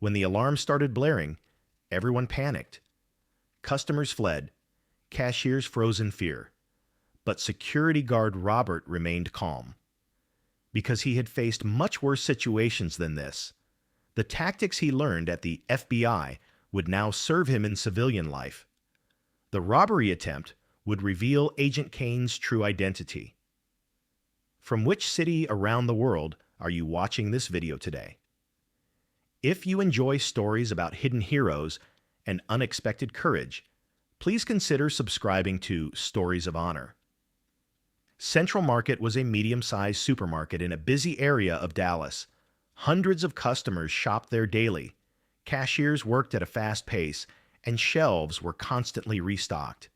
When the alarm started blaring, everyone panicked. Customers fled, cashiers froze in fear. But security guard Robert remained calm. Because he had faced much worse situations than this, the tactics he learned at the FBI would now serve him in civilian life. The robbery attempt would reveal Agent Kane's true identity. From which city around the world are you watching this video today? If you enjoy stories about hidden heroes and unexpected courage, please consider subscribing to Stories of Honor. Central Market was a medium-sized supermarket in a busy area of Dallas. Hundreds of customers shopped there daily. Cashiers worked at a fast pace, and shelves were constantly restocked.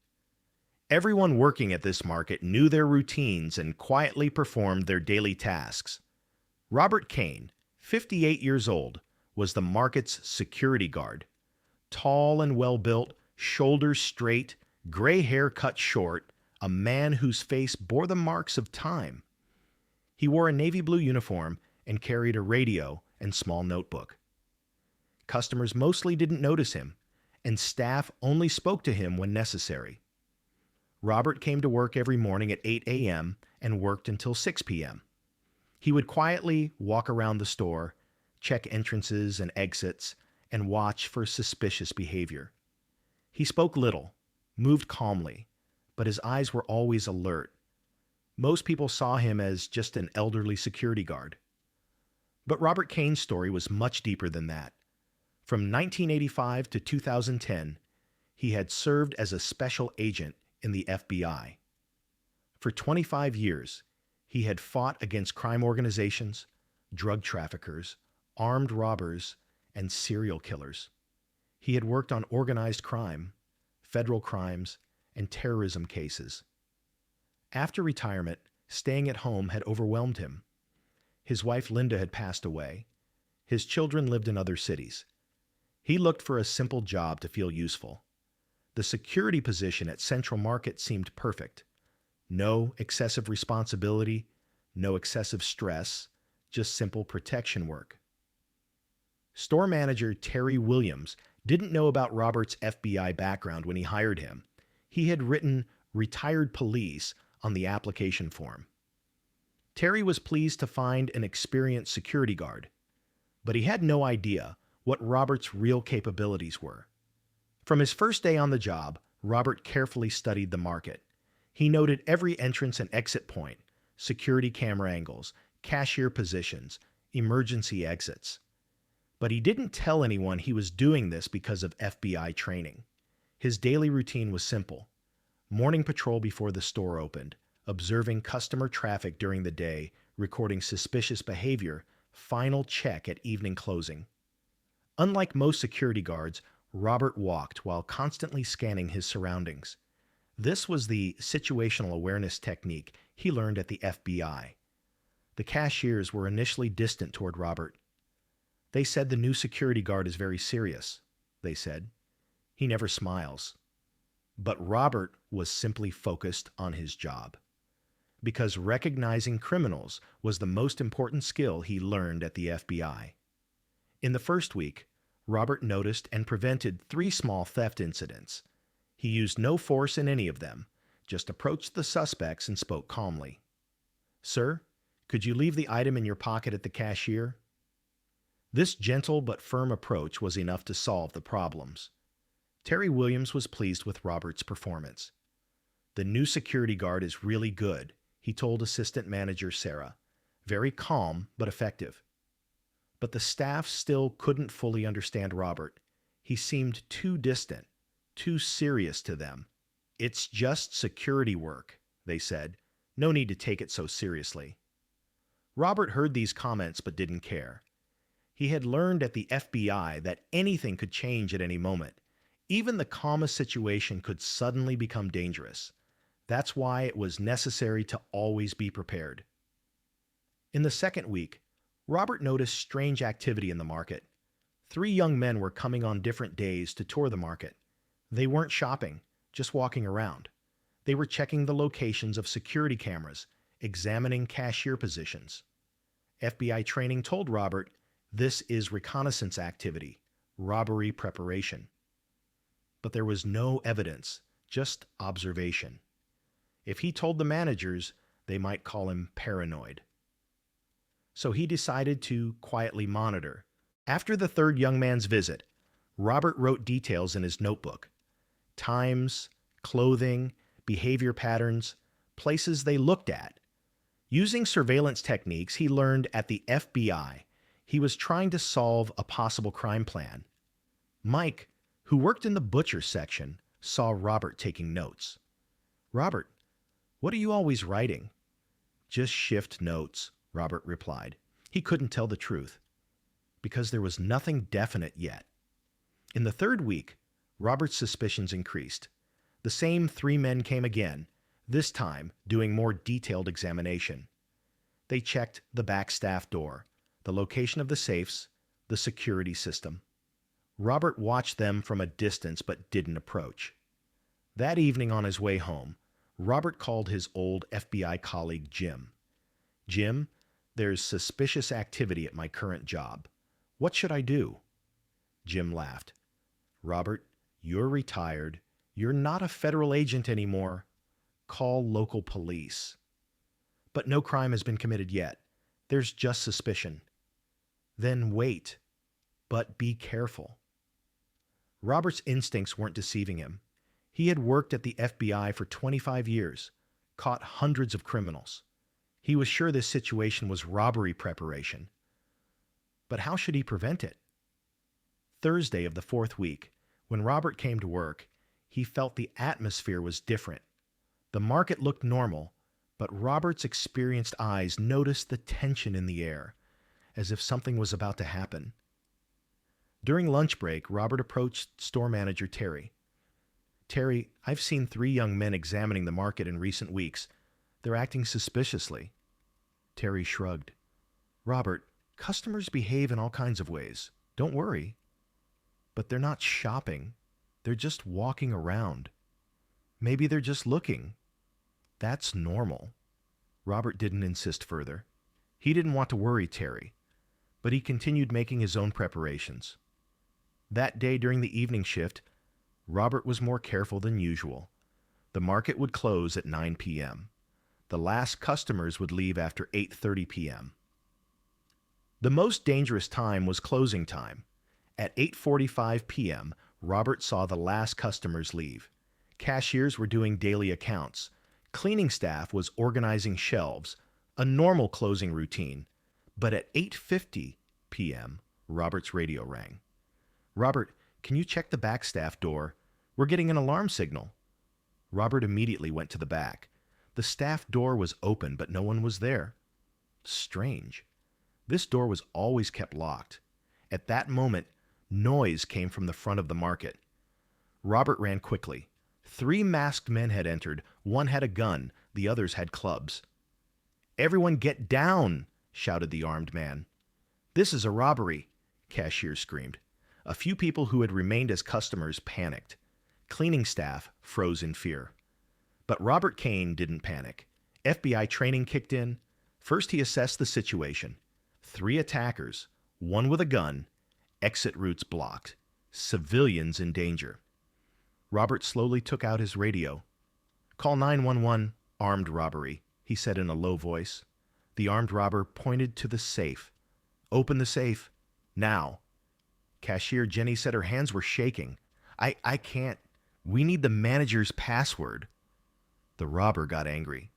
Everyone working at this market knew their routines and quietly performed their daily tasks. Robert Kane, 58 years old, was the market's security guard. Tall and well-built, shoulders straight, gray hair cut short, a man whose face bore the marks of time. He wore a navy blue uniform and carried a radio and small notebook. Customers mostly didn't notice him, and staff only spoke to him when necessary. Robert came to work every morning at 8 a.m. and worked until 6 p.m. He would quietly walk around the store, check entrances and exits, and watch for suspicious behavior. He spoke little, moved calmly, but his eyes were always alert. Most people saw him as just an elderly security guard. But Robert Kane's story was much deeper than that. From 1985 to 2010, he had served as a special agent in the FBI. For 25 years, he had fought against crime organizations, drug traffickers, armed robbers, and serial killers. He had worked on organized crime, federal crimes, and terrorism cases. After retirement, staying at home had overwhelmed him. His wife Linda had passed away. His children lived in other cities. He looked for a simple job to feel useful. The security position at Central Market seemed perfect. No excessive responsibility, no excessive stress, just simple protection work. Store manager Terry Williams didn't know about Robert's FBI background when he hired him. He had written "retired police" on the application form. Terry was pleased to find an experienced security guard, but he had no idea what Robert's real capabilities were. From his first day on the job, Robert carefully studied the market. He noted every entrance and exit point, security camera angles, cashier positions, emergency exits. But he didn't tell anyone he was doing this because of FBI training. His daily routine was simple: morning patrol before the store opened, observing customer traffic during the day, recording suspicious behavior, final check at evening closing. Unlike most security guards, Robert walked while constantly scanning his surroundings. This was the situational awareness technique he learned at the FBI. The cashiers were initially distant toward Robert. "They said the new security guard is very serious," they said. "He never smiles." But Robert was simply focused on his job. Because recognizing criminals was the most important skill he learned at the FBI. In the first week, Robert noticed and prevented 3 small theft incidents. He used no force in any of them, just approached the suspects and spoke calmly. "Sir, could you leave the item in your pocket at the cashier?" This gentle but firm approach was enough to solve the problems. Terry Williams was pleased with Robert's performance. "The new security guard is really good," he told assistant manager Sarah. "Very calm but effective." But the staff still couldn't fully understand Robert. He seemed too distant, too serious to them. "It's just security work," they said. "No need to take it so seriously." Robert heard these comments but didn't care. He had learned at the FBI that anything could change at any moment. Even the calmest situation could suddenly become dangerous. That's why it was necessary to always be prepared. In the second week, Robert noticed strange activity in the market. 3 young men were coming on different days to tour the market. They weren't shopping, just walking around. They were checking the locations of security cameras, examining cashier positions. FBI training told Robert This is reconnaissance activity, robbery preparation. But there was no evidence, just observation. If he told the managers, they might call him paranoid. So he decided to quietly monitor. After the third young man's visit, Robert wrote details in his notebook. Times, clothing, behavior patterns, places they looked at. Using surveillance techniques he learned at the FBI, he was trying to solve a possible crime plan. Mike, who worked in the butcher section, saw Robert taking notes. "Robert, what are you always writing?" "Just shift notes," Robert replied. He couldn't tell the truth, because there was nothing definite yet. In the third week, Robert's suspicions increased. The same three men came again, this time doing more detailed examination. They checked the back staff door, the location of the safes, the security system. Robert watched them from a distance but didn't approach. That evening on his way home, Robert called his old FBI colleague Jim. "Jim, there's suspicious activity at my current job. What should I do?" Jim laughed. "Robert, you're retired. You're not a federal agent anymore. Call local police." "But no crime has been committed yet. There's just suspicion." "Then wait, but be careful." Robert's instincts weren't deceiving him. He had worked at the FBI for 25 years, caught hundreds of criminals. He was sure this situation was robbery preparation. But how should he prevent it? Thursday of the fourth week, when Robert came to work, he felt the atmosphere was different. The market looked normal, but Robert's experienced eyes noticed the tension in the air, as if something was about to happen. During lunch break, Robert approached store manager Terry. "Terry, I've seen 3 young men examining the market in recent weeks. They're acting suspiciously." Terry shrugged. "Robert, customers behave in all kinds of ways. Don't worry." "But they're not shopping. They're just walking around. Maybe they're just looking. That's normal." Robert didn't insist further. He didn't want to worry Terry, but he continued making his own preparations. That day during the evening shift, Robert was more careful than usual. The market would close at 9 p.m. The last customers would leave after 8:30 p.m. The most dangerous time was closing time. At 8:45 p.m., Robert saw the last customers leave. Cashiers were doing daily accounts. Cleaning staff was organizing shelves, a normal closing routine. But at 8:50 p.m., Robert's radio rang. "Robert, can you check the back staff door? We're getting an alarm signal." Robert immediately went to the back. The staff door was open, but no one was there. Strange. This door was always kept locked. At that moment, noise came from the front of the market. Robert ran quickly. 3 masked men had entered. One had a gun. The others had clubs. "Everyone get down!" shouted the armed man. "This is a robbery," cashier screamed. A few people who had remained as customers panicked. Cleaning staff froze in fear. But Robert Kane didn't panic. FBI training kicked in. First, he assessed the situation. 3 attackers, 1 with a gun, exit routes blocked, civilians in danger. Robert slowly took out his radio. "Call 911, armed robbery," he said in a low voice. The armed robber pointed to the safe. "Open the safe. Now." Cashier Jenny said her hands were shaking. I can't. We need the manager's password." The robber got angry.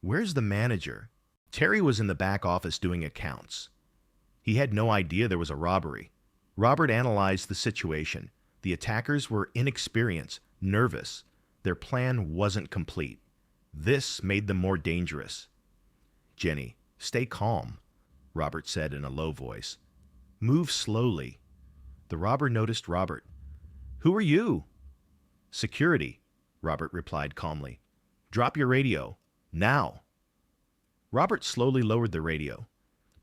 "Where's the manager?" Terry was in the back office doing accounts. He had no idea there was a robbery. Robert analyzed the situation. The attackers were inexperienced, nervous. Their plan wasn't complete. This made them more dangerous. "Jenny, stay calm," Robert said in a low voice. "Move slowly." The robber noticed Robert. "Who are you?" "Security," Robert replied calmly. "Drop your radio. Now." Robert slowly lowered the radio,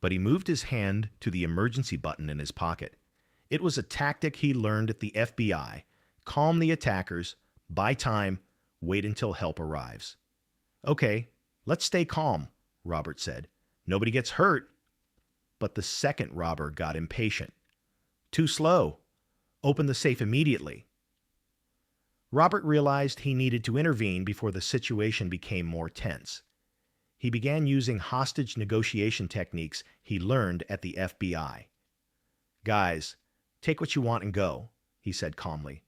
but he moved his hand to the emergency button in his pocket. It was a tactic he learned at the FBI. Calm the attackers, buy time, wait until help arrives. "Okay, let's stay calm," Robert said. "Nobody gets hurt." But the second robber got impatient. Too slow. Open the safe immediately. Robert realized he needed to intervene before the situation became more tense. He began using hostage negotiation techniques he learned at the FBI. "Guys, take what you want and go," he said calmly.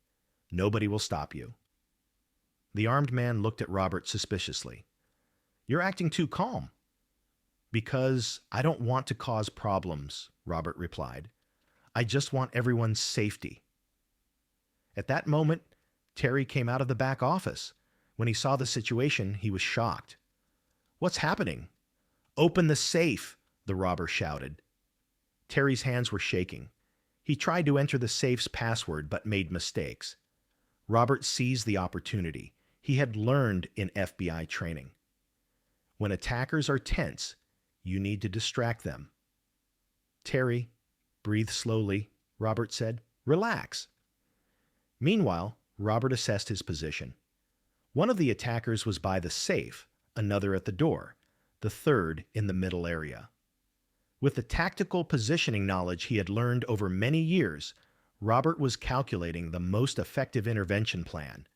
"Nobody will stop you." The armed man looked at Robert suspiciously. "You're acting too calm." "Because I don't want to cause problems," Robert replied. "I just want everyone's safety." At that moment, Terry came out of the back office. When he saw the situation, he was shocked. "What's happening?" "Open the safe," the robber shouted. Terry's hands were shaking. He tried to enter the safe's password but made mistakes. Robert seized the opportunity. He had learned in FBI training. When attackers are tense, you need to distract them. "Terry, breathe slowly," Robert said. "Relax." Meanwhile, Robert assessed his position. One of the attackers was by the safe, another at the door, the third in the middle area. With the tactical positioning knowledge he had learned over many years, Robert was calculating the most effective intervention plan.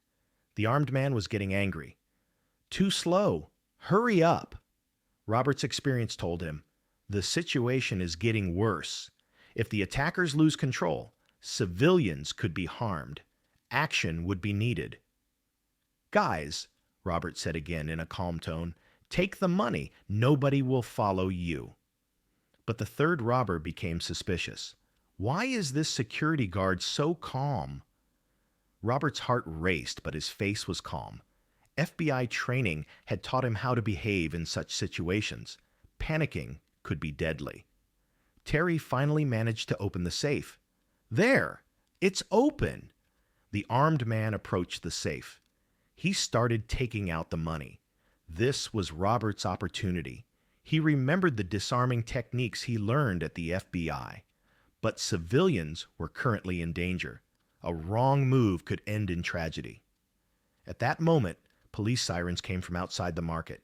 The armed man was getting angry. "Too slow. Hurry up." Robert's experience told him, the situation is getting worse. If the attackers lose control, civilians could be harmed. Action would be needed. "Guys," Robert said again in a calm tone, "take the money. Nobody will follow you." But the third robber became suspicious. Why is this security guard so calm? Robert's heart raced, but his face was calm. FBI training had taught him how to behave in such situations. Panicking could be deadly. Terry finally managed to open the safe. "There! It's open!" The armed man approached the safe. He started taking out the money. This was Robert's opportunity. He remembered the disarming techniques he learned at the FBI. But civilians were currently in danger. A wrong move could end in tragedy. At that moment, police sirens came from outside the market.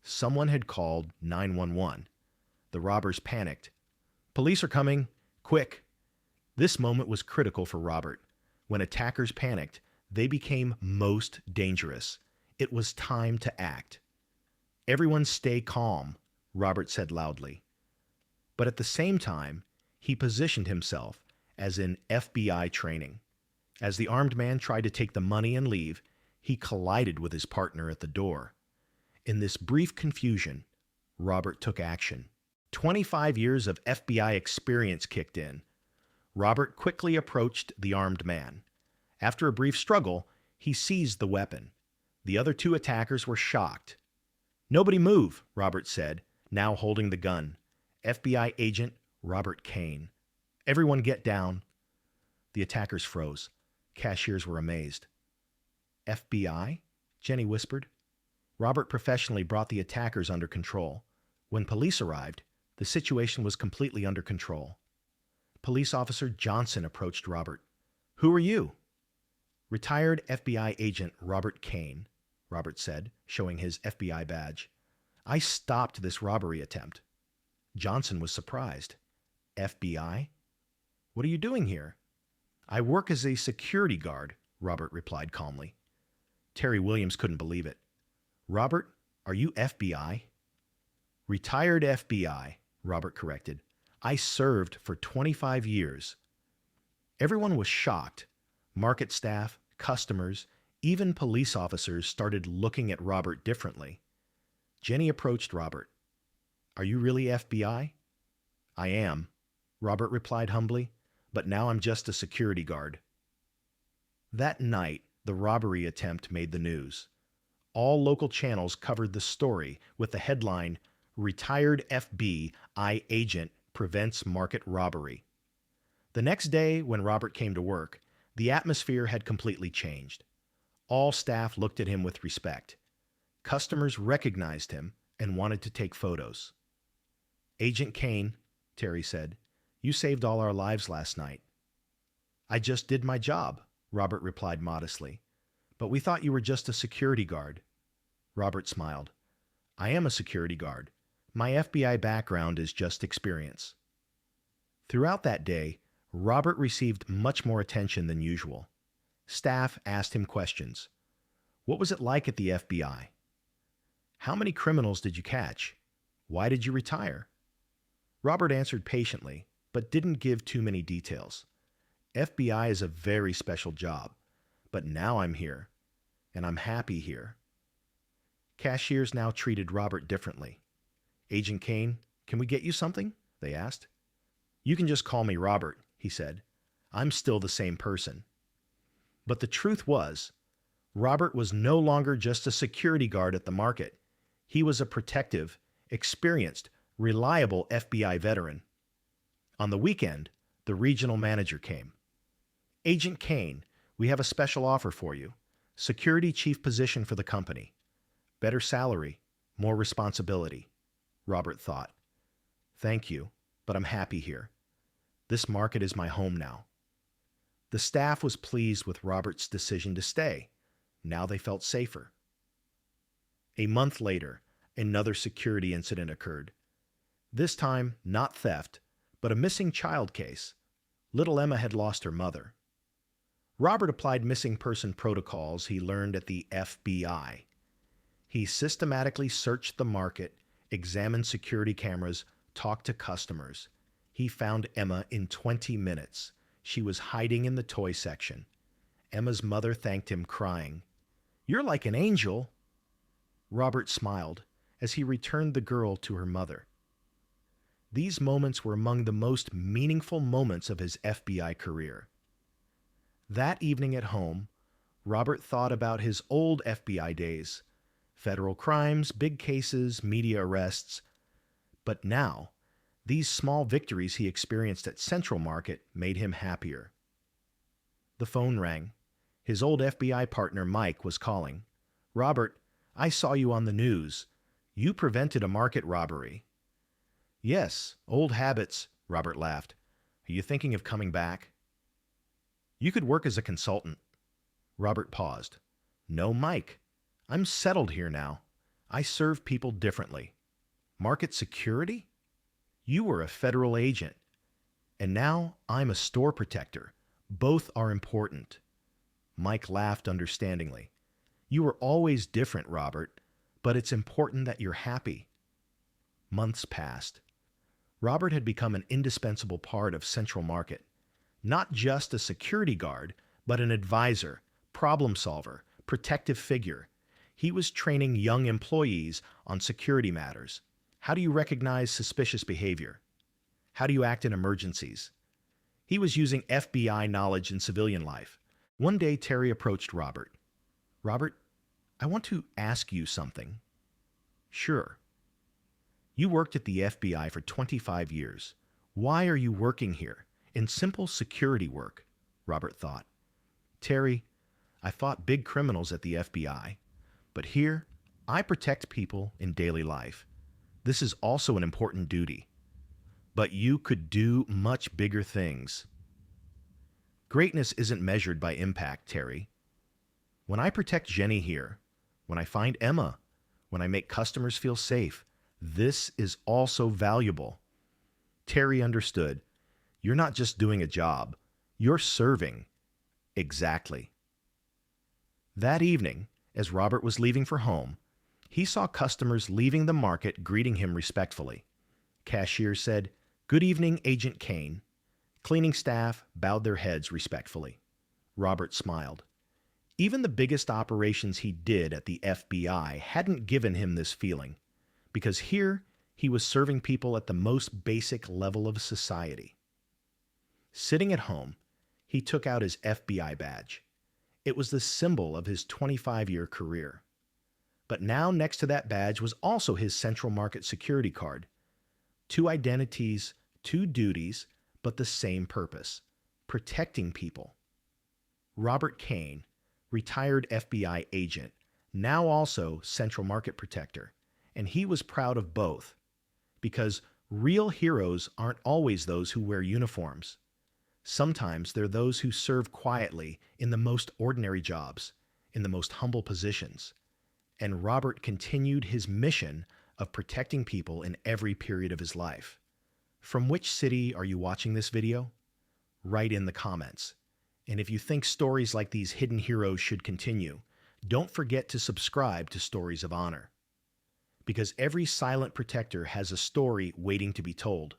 Someone had called 911. The robbers panicked. "Police are coming! Quick!" This moment was critical for Robert. When attackers panicked, they became most dangerous. It was time to act. "Everyone stay calm," Robert said loudly. But at the same time, he positioned himself as in FBI training. As the armed man tried to take the money and leave, he collided with his partner at the door. In this brief confusion, Robert took action. 25 years of FBI experience kicked in. Robert quickly approached the armed man. After a brief struggle, he seized the weapon. The other two attackers were shocked. "Nobody move," Robert said, now holding the gun. "FBI agent Robert Kane." "Everyone get down." The attackers froze. Cashiers were amazed. "FBI?" Jenny whispered. Robert professionally brought the attackers under control. When police arrived, the situation was completely under control. Police Officer Johnson approached Robert. "Who are you?" "Retired FBI agent Robert Kane," Robert said, showing his FBI badge. "I stopped this robbery attempt." Johnson was surprised. "FBI? What are you doing here?" "I work as a security guard," Robert replied calmly. Terry Williams couldn't believe it. "Robert, are you FBI?" "Retired FBI," Robert corrected. "I served for 25 years. Everyone was shocked. Market staff, customers, even police officers started looking at Robert differently. Jenny approached Robert. "Are you really FBI?" "I am," Robert replied humbly, "but now I'm just a security guard." That night, the robbery attempt made the news. All local channels covered the story with the headline, "Retired FBI Agent Prevents Market Robbery." The next day, when Robert came to work, the atmosphere had completely changed. All staff looked at him with respect. Customers recognized him and wanted to take photos. "Agent Kane," Terry said, "you saved all our lives last night." "I just did my job," Robert replied modestly. "But we thought you were just a security guard." Robert smiled. "I am a security guard. My FBI background is just experience." Throughout that day, Robert received much more attention than usual. Staff asked him questions. What was it like at the FBI? How many criminals did you catch? Why did you retire? Robert answered patiently, but didn't give too many details. FBI is a very special job, but now I'm here, and I'm happy here. Cashiers now treated Robert differently. Agent Kane, can we get you something? They asked. You can just call me Robert, he said. I'm still the same person. But the truth was, Robert was no longer just a security guard at the market. He was a protective, experienced, reliable FBI veteran. On the weekend, the regional manager came. Agent Kane, we have a special offer for you. Security chief position for the company. Better salary, more responsibility. Robert thought. Thank you, but I'm happy here. This market is my home now. The staff was pleased with Robert's decision to stay. Now they felt safer. A month later, another security incident occurred. This time, not theft, but a missing child case. Little Emma had lost her mother. Robert applied missing person protocols he learned at the FBI. He systematically searched the market, examined security cameras, talked to customers. He found Emma in 20 minutes. She was hiding in the toy section. Emma's mother thanked him, crying, "You're like an angel." Robert smiled as he returned the girl to her mother. These moments were among the most meaningful moments of his FBI career. That evening at home, Robert thought about his old FBI days, federal crimes, big cases, media arrests. But now, these small victories he experienced at Central Market made him happier. The phone rang. His old FBI partner, Mike, was calling. "Robert, I saw you on the news. You prevented a market robbery." "Yes, old habits," Robert laughed. "Are you thinking of coming back?" "You could work as a consultant." Robert paused. "No, Mike. I'm settled here now. I serve people differently. Market security? You were a federal agent. And now I'm a store protector. Both are important." Mike laughed understandingly. "You were always different, Robert, but it's important that you're happy." Months passed. Robert had become an indispensable part of Central Market. Not just a security guard, but an advisor, problem solver, protective figure. He was training young employees on security matters. How do you recognize suspicious behavior? How do you act in emergencies? He was using FBI knowledge in civilian life. One day, Terry approached Robert. "Robert, I want to ask you something." "Sure." "You worked at the FBI for 25 years. Why are you working here, in simple security work?" Robert thought. "Terry, I fought big criminals at the FBI, but here, I protect people in daily life. This is also an important duty. But you could do much bigger things." "Greatness isn't measured by impact, Terry. When I protect Jenny here, when I find Emma, when I make customers feel safe, this is also valuable." Terry understood. "You're not just doing a job. You're serving." "Exactly." That evening, as Robert was leaving for home, he saw customers leaving the market greeting him respectfully. Cashiers said, "Good evening, Agent Kane." Cleaning staff bowed their heads respectfully. Robert smiled. Even the biggest operations he did at the FBI hadn't given him this feeling, because here he was serving people at the most basic level of society. Sitting at home, he took out his FBI badge. It was the symbol of his 25-year career. But now next to that badge was also his Central Market security card. Two identities, two duties, but the same purpose: protecting people. Robert Kane, retired FBI agent, now also Central Market protector, and he was proud of both, because real heroes aren't always those who wear uniforms. Sometimes they're those who serve quietly in the most ordinary jobs, in the most humble positions. And Robert continued his mission of protecting people in every period of his life. From which city are you watching this video? Write in the comments. And if you think stories like these hidden heroes should continue, don't forget to subscribe to Stories of Honor. Because every silent protector has a story waiting to be told.